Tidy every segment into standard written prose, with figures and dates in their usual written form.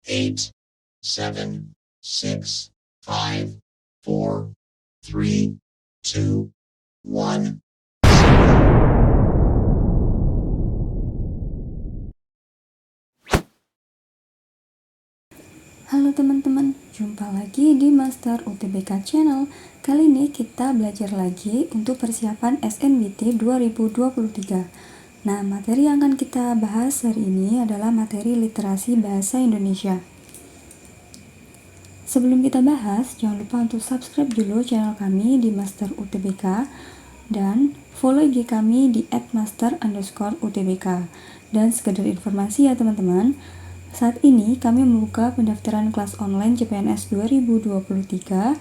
8, 7, 6, 5, 4, 3, 2, 1. Halo teman-teman, jumpa lagi di Master UTBK Channel. Kali ini kita belajar lagi untuk persiapan SNBT 2023. Nah, materi yang akan kita bahas hari ini adalah materi literasi bahasa Indonesia. Sebelum kita bahas, jangan lupa untuk subscribe dulu channel kami di Master UTBK dan follow IG kami di @master_utbk. Dan sekedar informasi ya teman-teman, saat ini kami membuka pendaftaran kelas online CPNS 2023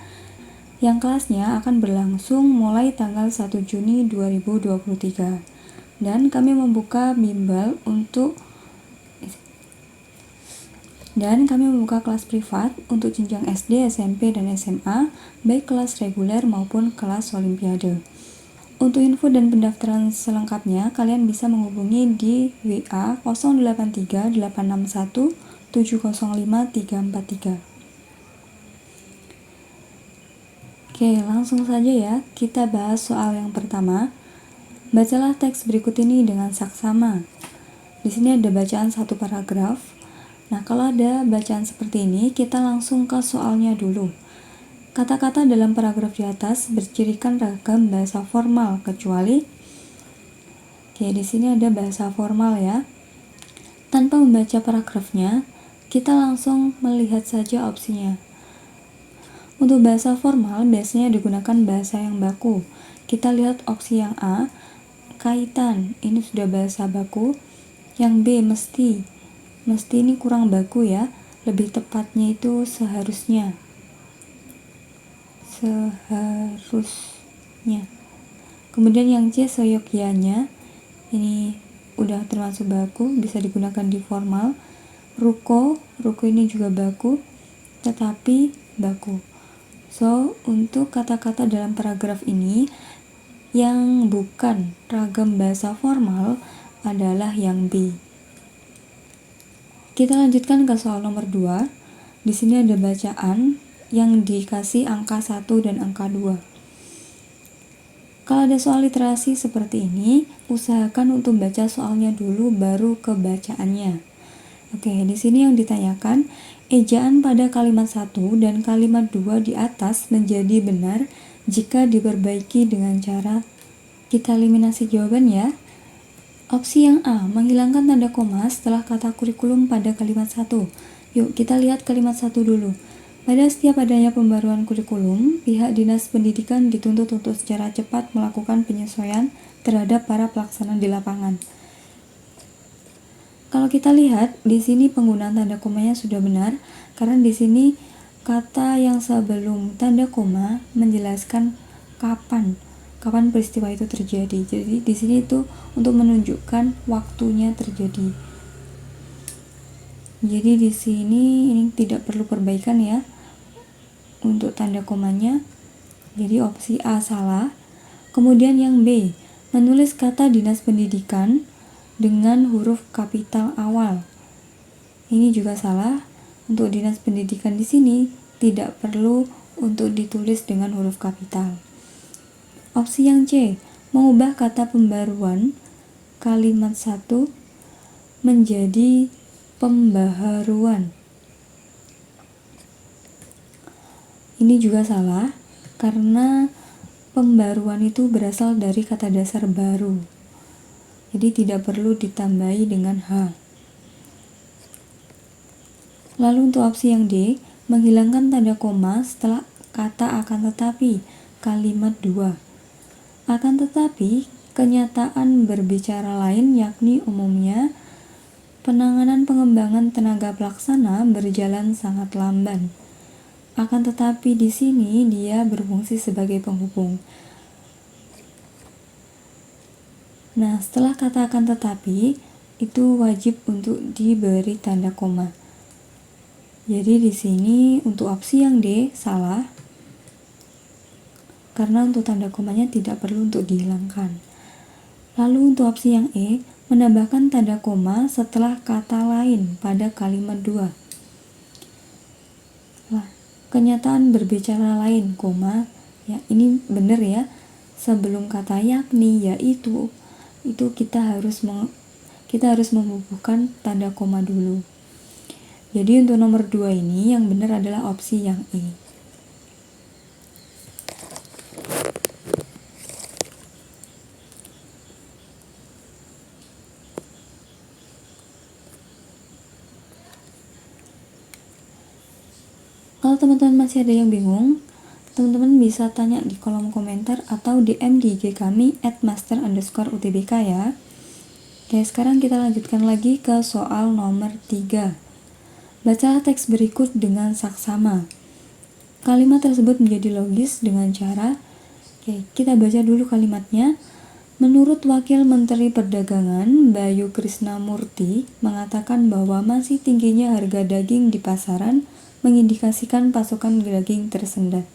yang kelasnya akan berlangsung mulai tanggal 1 Juni 2023. Dan kami membuka bimbel kelas privat untuk jenjang SD, SMP, dan SMA, baik kelas reguler maupun kelas olimpiade. Untuk info dan pendaftaran selengkapnya, kalian bisa menghubungi di WA 083 861 705 343. Oke, langsung saja ya, kita bahas soal yang pertama. Bacalah teks berikut ini dengan saksama. Di sini ada bacaan satu paragraf. Nah, kalau ada bacaan seperti ini, kita langsung ke soalnya dulu. Kata-kata dalam paragraf di atas bercirikan ragam bahasa formal kecuali di sini ada bahasa formal ya. Tanpa membaca paragrafnya, kita langsung melihat saja opsinya. Untuk bahasa formal biasanya digunakan bahasa yang baku. Kita lihat opsi yang A, kaitan. Ini sudah bahasa baku. Yang B, mesti. Mesti ini kurang baku ya. Lebih tepatnya itu seharusnya. Kemudian yang C, seyogyanya. Ini udah termasuk baku, bisa digunakan di formal. Ruko ini juga baku, tetapi baku. So, untuk kata-kata dalam paragraf ini yang bukan ragam bahasa formal adalah yang B. Kita lanjutkan ke soal nomor 2. Di sini ada bacaan yang dikasih angka 1 dan angka 2. Kalau ada soal literasi seperti ini, usahakan untuk baca soalnya dulu baru ke bacaannya. Oke, di sini yang ditanyakan, ejaan pada kalimat 1 dan kalimat 2 di atas menjadi benar jika diperbaiki dengan cara kita eliminasi jawaban ya. Opsi yang A, menghilangkan tanda koma setelah kata kurikulum pada kalimat 1. Yuk, kita lihat kalimat 1 dulu. Pada setiap adanya pembaruan kurikulum, pihak Dinas Pendidikan dituntut untuk secara cepat melakukan penyesuaian terhadap para pelaksana di lapangan. Kalau kita lihat, di sini penggunaan tanda komanya sudah benar, karena di sini kata yang sebelum tanda koma menjelaskan kapan peristiwa itu terjadi. Jadi di sini itu untuk menunjukkan waktunya terjadi. Jadi di sini ini tidak perlu perbaikan ya untuk tanda komanya. Jadi opsi A salah. Kemudian yang B, menulis kata Dinas Pendidikan dengan huruf kapital awal. Ini juga salah. Untuk Dinas Pendidikan di sini tidak perlu untuk ditulis dengan huruf kapital. Opsi yang C, mengubah kata pembaruan kalimat 1 menjadi pembaharuan. Ini juga salah karena pembaruan itu berasal dari kata dasar baru. Jadi tidak perlu ditambahi dengan H. Lalu untuk opsi yang D, menghilangkan tanda koma setelah kata akan tetapi kalimat 2. Akan tetapi, kenyataan berbicara lain yakni umumnya penanganan pengembangan tenaga pelaksana berjalan sangat lamban. Akan tetapi di sini dia berfungsi sebagai penghubung. Nah, setelah kata akan tetapi itu wajib untuk diberi tanda koma. Jadi di sini untuk opsi yang D salah. Karena untuk tanda komanya tidak perlu untuk dihilangkan. Lalu untuk opsi yang E, menambahkan tanda koma setelah kata lain pada kalimat 2. Lah, kenyataan berbicara lain, koma, ya ini benar ya. Sebelum kata yakni, yaitu, itu kita harus membubuhkan tanda koma dulu. Jadi untuk nomor 2 ini yang benar adalah opsi yang E. Kalau teman-teman masih ada yang bingung, teman-teman bisa tanya di kolom komentar atau DM di IG kami @master_utbk ya. Oke, sekarang kita lanjutkan lagi ke soal nomor 3. Bacalah teks berikut dengan saksama. Kalimat tersebut menjadi logis dengan cara, kita baca dulu kalimatnya. Menurut Wakil Menteri Perdagangan Bayu Krisnamurti mengatakan bahwa masih tingginya harga daging di pasaran mengindikasikan pasokan daging tersendat.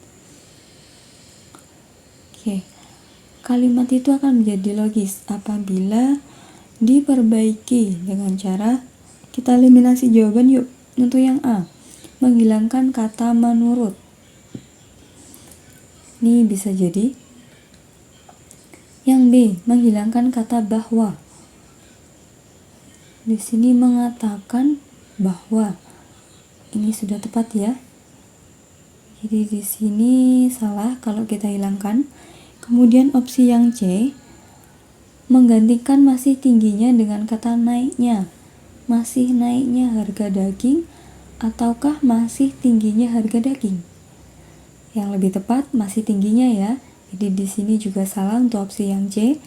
Kalimat itu akan menjadi logis apabila diperbaiki dengan cara kita eliminasi jawaban yuk. Untuk yang A, menghilangkan kata menurut. Ini bisa jadi. Yang B, menghilangkan kata bahwa. Di sini mengatakan bahwa. Ini sudah tepat ya. Jadi di sini salah kalau kita hilangkan. Kemudian opsi yang C, menggantikan masih tingginya dengan kata naiknya. Masih naiknya harga daging ataukah masih tingginya harga daging? Yang lebih tepat masih tingginya ya. Jadi di sini juga salah untuk opsi yang C.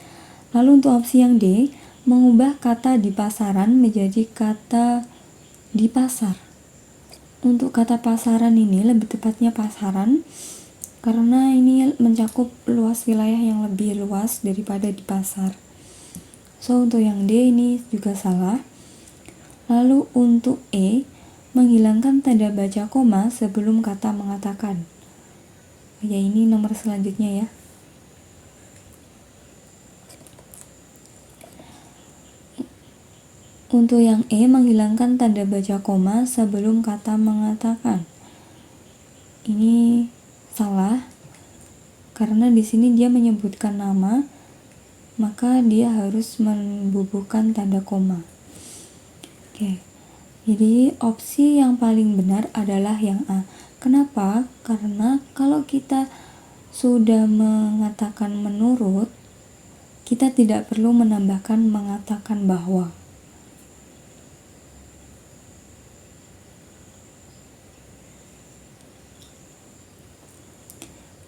Lalu untuk opsi yang D, mengubah kata di pasaran menjadi kata di pasar. Untuk kata pasaran ini lebih tepatnya pasaran karena ini mencakup luas wilayah yang lebih luas daripada di pasar. So untuk yang D ini juga salah. Lalu untuk E, menghilangkan tanda baca koma sebelum kata mengatakan. Ya ini nomor selanjutnya ya. Untuk yang E, menghilangkan tanda baca koma sebelum kata mengatakan. Ini salah karena di sini dia menyebutkan nama, maka dia harus membubuhkan tanda koma. Jadi opsi yang paling benar adalah yang A. Kenapa? Karena kalau kita sudah mengatakan menurut, kita tidak perlu menambahkan mengatakan bahwa.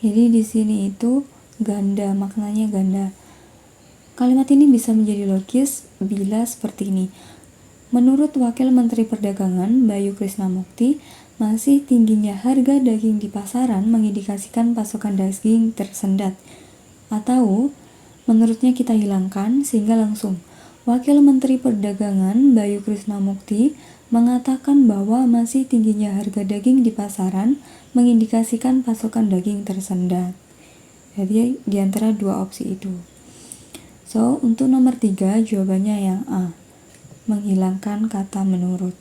Jadi di sini itu ganda, maknanya ganda. Kalimat ini bisa menjadi logis bila seperti ini. Menurut Wakil Menteri Perdagangan Bayu Krisnamurti, masih tingginya harga daging di pasaran mengindikasikan pasokan daging tersendat. Atau menurutnya kita hilangkan sehingga langsung Wakil Menteri Perdagangan Bayu Krisnamurti mengatakan bahwa masih tingginya harga daging di pasaran mengindikasikan pasokan daging tersendat. Jadi di antara dua opsi itu. So, untuk nomor 3 jawabannya yang A, menghilangkan kata menurut.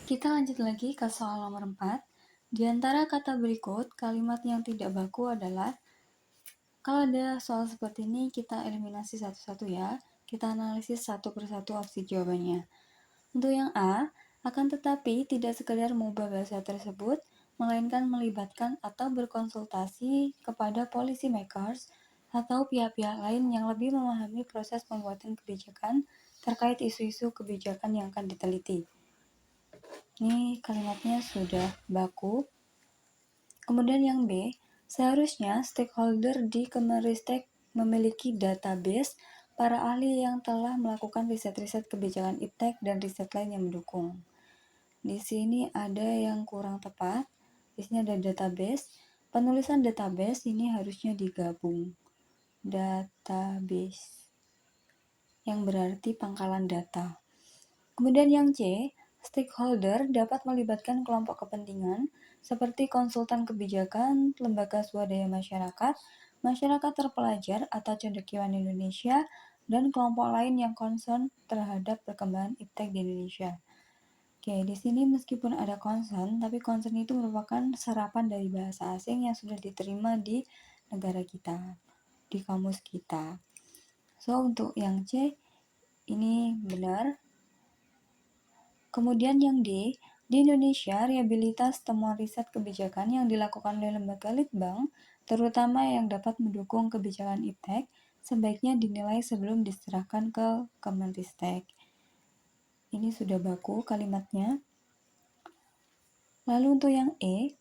Kita lanjut lagi ke soal nomor 4. Di antara kata berikut, kalimat yang tidak baku adalah, kalau ada soal seperti ini, kita eliminasi satu-satu ya. Kita analisis satu persatu opsi jawabannya. Untuk yang A, akan tetapi tidak sekedar mengubah bahasa tersebut, melainkan melibatkan atau berkonsultasi kepada policy makers atau pihak-pihak lain yang lebih memahami proses pembuatan kebijakan terkait isu-isu kebijakan yang akan diteliti. Ini kalimatnya sudah baku. Kemudian yang B, seharusnya stakeholder di Kemenristek memiliki database para ahli yang telah melakukan riset-riset kebijakan iptek dan riset lain yang mendukung. Di sini ada yang kurang tepat. Di sini ada database. Penulisan database ini harusnya digabung. Database yang berarti pangkalan data. Kemudian yang C, stakeholder dapat melibatkan kelompok kepentingan seperti konsultan kebijakan, lembaga swadaya masyarakat, masyarakat terpelajar atau cendekiawan Indonesia, dan kelompok lain yang concern terhadap perkembangan iptek di Indonesia. Oke, di sini meskipun ada concern, tapi concern itu merupakan serapan dari bahasa asing yang sudah diterima di negara kita, di kamus kita. So, untuk yang C, ini benar. Kemudian yang D, di Indonesia, rehabilitas temuan riset kebijakan yang dilakukan oleh lembaga litbang, terutama yang dapat mendukung kebijakan iptek, sebaiknya dinilai sebelum diserahkan ke Kemenristek. Ini sudah baku kalimatnya. Lalu untuk yang E,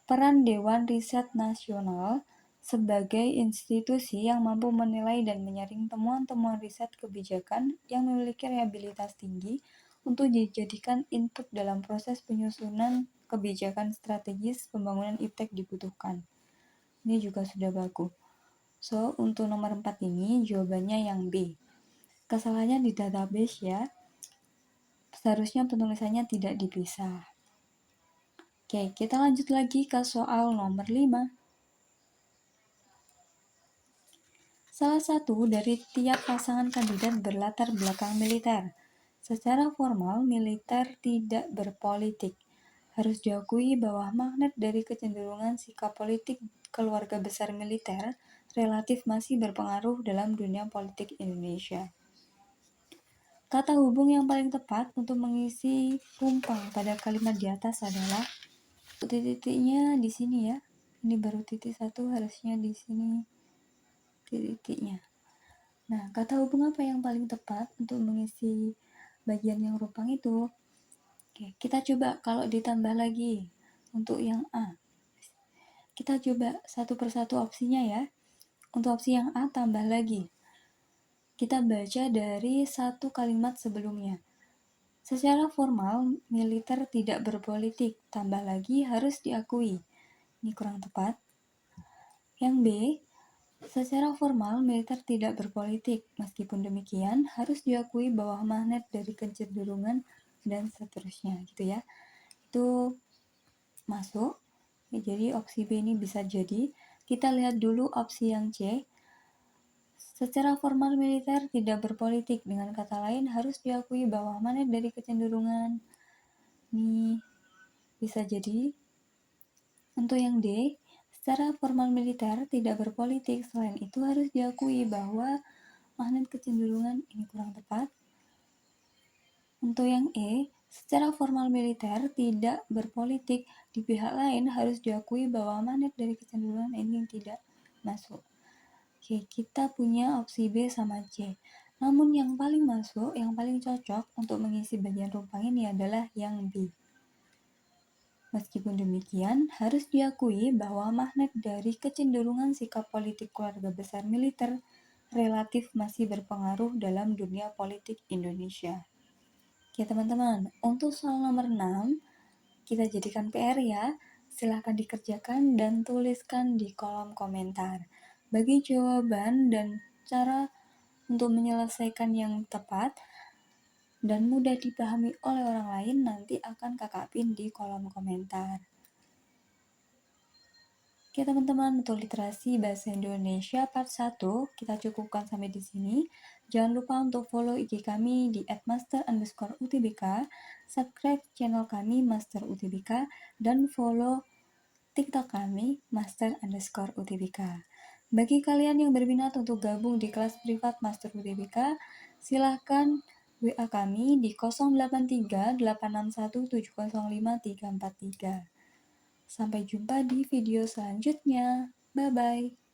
peran Dewan Riset Nasional sebagai institusi yang mampu menilai dan menyaring temuan-temuan riset kebijakan yang memiliki rehabilitas tinggi untuk dijadikan input dalam proses penyusunan kebijakan strategis pembangunan iptek dibutuhkan. Ini juga sudah baku. So, untuk nomor 4 ini jawabannya yang B. Kesalahannya di database ya. Seharusnya penulisannya tidak dipisah. Oke, kita lanjut lagi ke soal nomor 5. Salah satu dari tiap pasangan kandidat berlatar belakang militer. Secara formal, militer tidak berpolitik. Harus diakui bahwa magnet dari kecenderungan sikap politik keluarga besar militer relatif masih berpengaruh dalam dunia politik Indonesia. Kata hubung yang paling tepat untuk mengisi rumpang pada kalimat di atas adalah titik-titiknya di sini ya. Ini baru titik 1, harusnya di sini titiknya. Nah, kata hubung apa yang paling tepat untuk mengisi bagian yang rumpang itu? Oke, kita coba kalau ditambah lagi untuk yang A. Kita coba satu persatu opsinya ya. Untuk opsi yang A tambah lagi. Kita baca dari satu kalimat sebelumnya. Secara formal, militer tidak berpolitik, tambah lagi harus diakui. Ini kurang tepat. Yang B, secara formal, militer tidak berpolitik. Meskipun demikian, harus diakui bahwa magnet dari kecenderungan dan seterusnya, gitu ya. Itu masuk. Ya, jadi opsi B ini bisa jadi. Kita lihat dulu opsi yang C. Secara formal militer tidak berpolitik. Dengan kata lain, harus diakui bahwa magnet dari kecenderungan. Ini bisa jadi. Untuk yang D, secara formal militer tidak berpolitik, selain itu harus diakui bahwa magnet kecenderungan ini kurang tepat. Untuk yang E, secara formal militer tidak berpolitik, di pihak lain harus diakui bahwa magnet dari kecenderungan ini tidak masuk. Oke, kita punya opsi B sama C. Namun yang paling masuk, yang paling cocok untuk mengisi bagian rumpang ini adalah yang B. Meskipun demikian, harus diakui bahwa magnet dari kecenderungan sikap politik keluarga besar militer relatif masih berpengaruh dalam dunia politik Indonesia. Oke teman-teman, untuk soal nomor 6, kita jadikan PR ya. Silahkan dikerjakan dan tuliskan di kolom komentar. Bagi jawaban dan cara untuk menyelesaikan yang tepat dan mudah dipahami oleh orang lain nanti akan kakak pin di kolom komentar. Oke teman-teman, untuk literasi bahasa Indonesia part 1 kita cukupkan sampai di sini. Jangan lupa untuk follow IG kami di @master_utbk, subscribe channel kami Master_utbk, dan follow TikTok kami Master_utbk. Bagi kalian yang berminat untuk gabung di kelas privat Master UTBK, silahkan WA kami di 083 861 705 343. Sampai jumpa di video selanjutnya. Bye-bye.